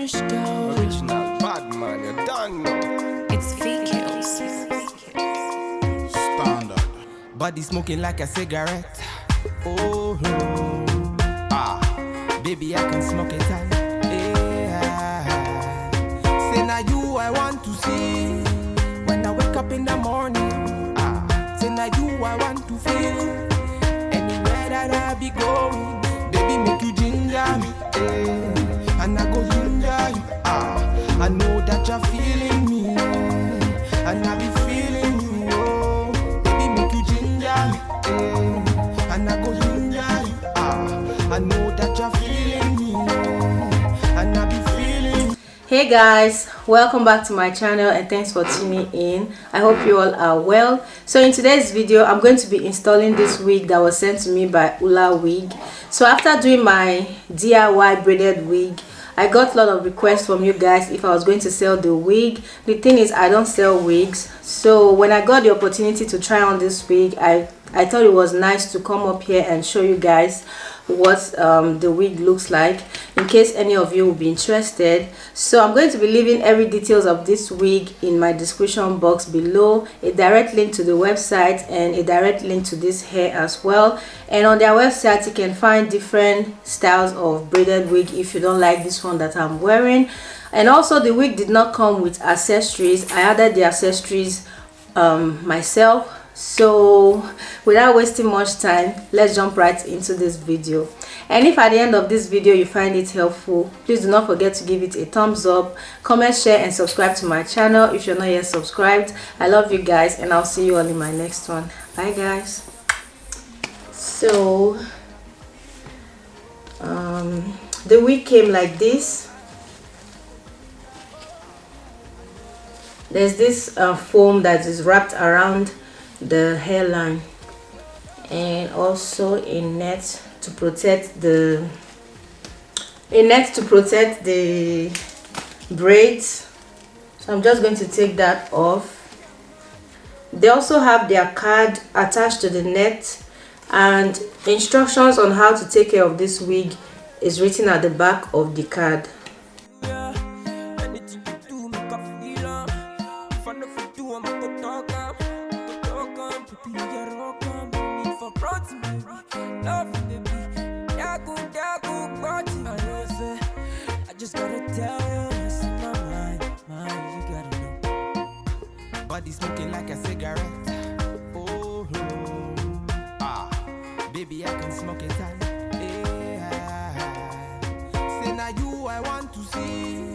Original bad man, you don't know. It's VQs. Standard. Body smoking like a cigarette. Oh, oh. Ah, baby, I can smoke it all. Yeah. Say now you I want to see when I wake up in the morning. Ah, say now you I want to feel anywhere that I be going. Baby, make you ginger me. And I go ginger you. Ah, I know that you're feeling me, and I be feeling you. Oh, baby, make you ginger me, and I go ginger you. Ah, I know that you're feeling me, and I be feeling you. Hey guys, welcome back to my channel and thanks for tuning in. I hope you all are well. So in today's video, I'm going to be installing this wig that was sent to me by Ula Wig. So after doing my DIY braided wig, I got a lot of requests from you guys if I was going to sell the wig. The thing is, I don't sell wigs, so when I got the opportunity to try on this wig, I thought it was nice to come up here and show you guys what the wig looks like, in case any of you will be interested. So I'm going to be leaving every details of this wig in my description box below, a direct link to the website and a direct link to this hair as well. And on their website you can find different styles of braided wig if you don't like this one that I'm wearing. And also the wig did not come with accessories. I added the accessories myself. So without wasting much time, let's jump right into this video. And if at the end of this video you find it helpful, please do not forget to give it a thumbs up, comment, share and subscribe to my channel if you're not yet subscribed. I love you guys and I'll see you all in my next one. Bye guys. So the wig came like this. There's this foam that is wrapped around the hairline, and also a net to protect the braids. So I'm just going to take that off. They also have their card attached to the net, and instructions on how to take care of this wig is written at the back of the card. I just gotta tell you what's in my mind, you gotta know. Body smoking like a cigarette. Oh, oh. Ah, baby, I can smoke it all. Yeah. Say now you I want to see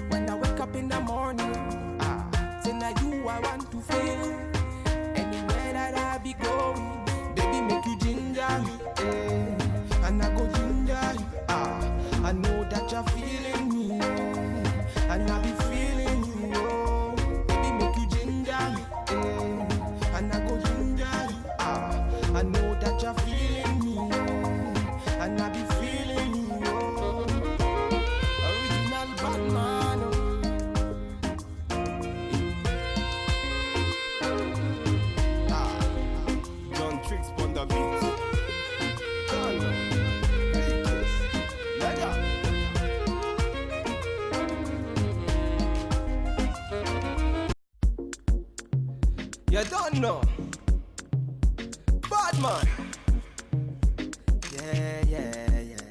when I wake up in the morning. Ah, say now you I want to feel anywhere that I be going. Baby, make you ginger me, and I go ginger you. Ah, I know that you're feeling me, and I be feeling you. Oh, baby, make you ginger me, and I go ginger you. Ah, I know that you're feeling me, and I be feeling you. Oh, original bad man. John Tricks on the beat. You don't know. Bad man. Yeah, yeah, yeah.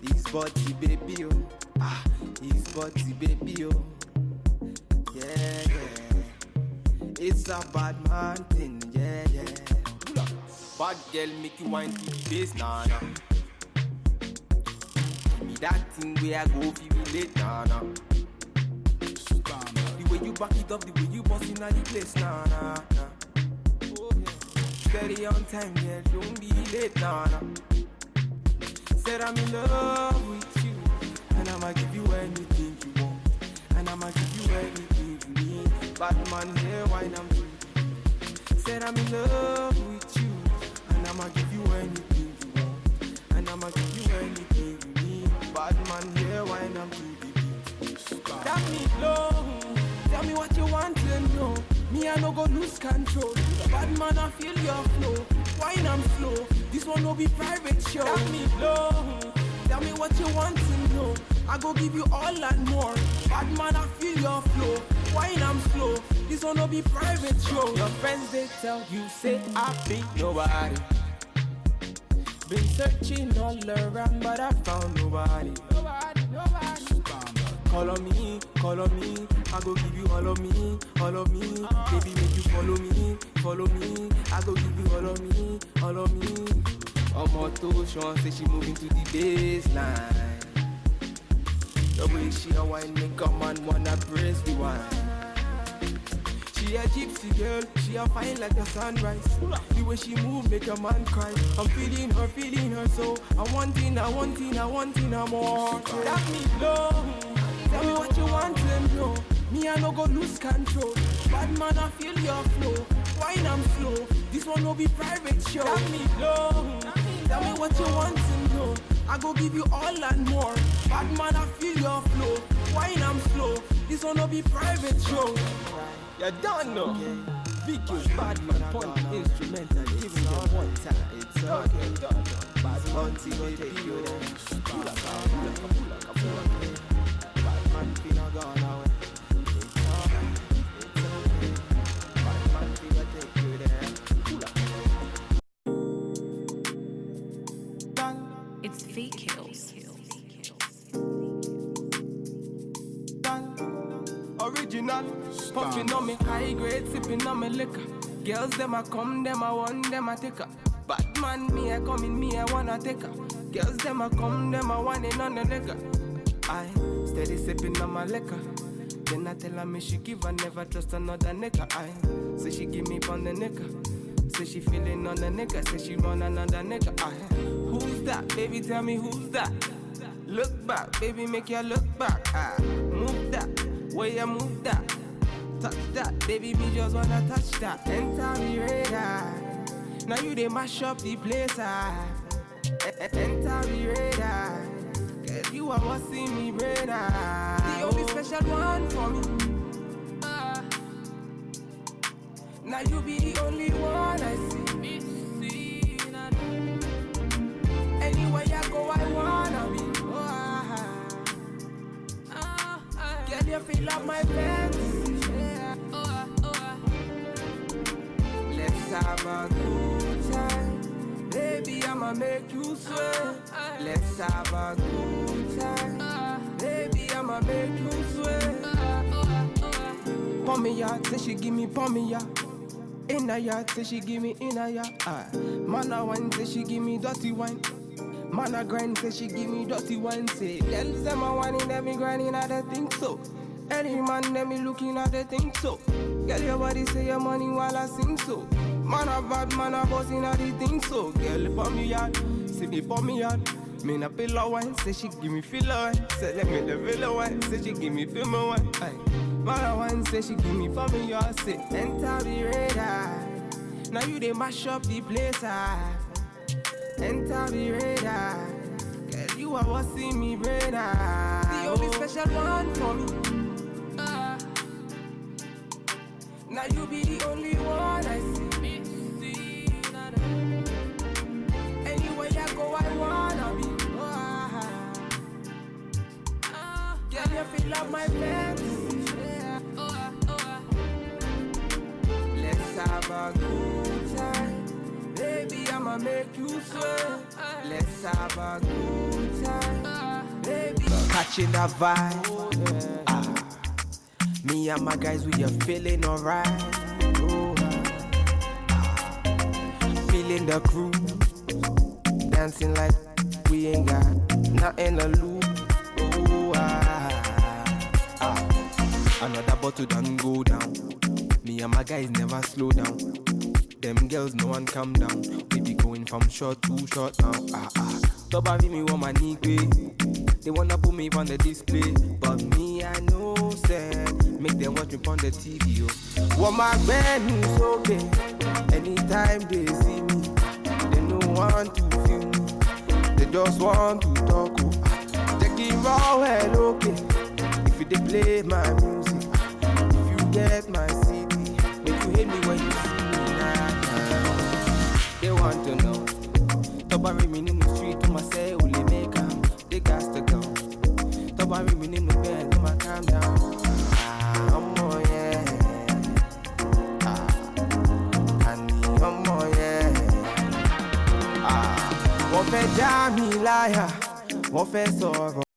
His body baby, oh. Ah, his body baby, oh. Yeah, yeah. It's a bad man thing, yeah, yeah. Bad girl make you wine to the bass, nah, nah. Give me that thing where I go feel late, nah, nah. The way you back it up, the way you bust in the place, nah, nah, nah. Oh, yeah. Steady on time, yeah, don't be late, nah, nah. Said I'm in love with you, and I'ma give you anything you want, and I'ma give you anything you need. Bad man here, wine I'm doing. Said I'm in love with you, and I'ma give you anything you want, and I'ma give you anything you need. Bad man here, wine I'm doing. Tell me low, tell me what you want to know. Me I no go lose control. Bad man I feel your flow. Wine I'm slow. This one no be private show. Tell me low, tell me what you want to know. I go give you all and more. Bad man, I feel your flow. Wine I'm slow. This one no be private show. Your friends they tell you say I be nobody. Been searching all around, but I found nobody. Nobody. Call on me. I go give you all of me. Baby, make you follow me. I go give you all of me. Omoto Sean say she moving to the baseline. The way she a wine make a man wanna praise the wine. She a gypsy girl, she a fine like the sunrise. The way she move make a man cry. I'm feeling her so I want her more. That me low. Tell me what you want and know. Me I no go lose control. Bad man I feel your flow. Wine I'm slow. This one no be private show. That me low. Tell me what you want to know. I go give you all and more. Bad man I feel your flow. Wine I'm slow. This one no be private show. You don't know. VQ, bad man, point instrumental, giving them one time. It's okay. Bad hunting will take you there. Pull up. Bad man finna gone away. It's okay. Bad man finna take you there. Pull up. It's VQs. Original, puffin' on me high grade, sipping on me liquor. Girls them a come, them a want, them a take her. Bad man, me a come in, me a wanna take her. Girls them a come, them a want it on the liquor. I steady sipping on my liquor. Then I tell her me she give her, never trust another nigga. I say she give me on the nigga. Say she feeling on the nigga, say she want another nigga. I who's that? Baby, tell me who's that? Look back, baby, make you look back. Move that. Where you move that, touch that, baby, me just wanna touch that. Enter the radar, now you they mash up the place. Enter the radar, girl, you are what see me brain. The only special one for me. Now you be the only one I see. Anywhere you go, I wanna be. Girl, you feel like my fantasy. Let's have a good time. Baby, I'ma make you sweat. Let's have a good time. Baby, I'ma make you sweat. Pon me yard, say she give me pon me yard. In a yard, say she give me in a yard. Man a wine, say she give me dirty wine. Man a grind, say she give me dirty wine. Say, girls them a whining, them me grinding, I don't think so. Any man, them me looking at the thing so. Girl, your body say your money while I sing so. Man a bad, man a bossing at the thing so. Girl, pon me yard, say me pon me yard. Me na pillow wine, say she give me filler wine. Say let me the villa wine, say she give me film wine. Man a wine, say she give me pon me yard. Say enter the radar, now you they mash up the place. Enter the radar, girl, you are what see me brain. The only special one for me. Now you be the only one I see. Anywhere you go, I wanna be. Girl, you feel like my fantasy. Let's have a good time. Baby, I'ma make you sweat. Let's have a good time. Baby, catching that vibe. Me and my guys, we are feeling alright. Feeling the groove, dancing like we ain't got nothing to lose. Another bottle done go down. Me and my guys never slow down. Them girls no one calm down. We be going from short to short now. Top of me want my knee way. They wanna put me on the display, but me I know said make them watch me on the TV. Want my band is okay. Anytime they see me, they don't want to feel me. They just want to talk. Take it raw well okay. If they play my music, if you get my CD, make you hate me when you see me now. They want to know. Top of me in the street to my say only make 'em. They got to go. Top bá rí mi nínú bed, ló máa calm down. Ọmọ yẹn, àní ọmọ yẹn. Wọ́n fẹ́ já mi láyà, wọ́n fẹ́ sọ̀rọ̀.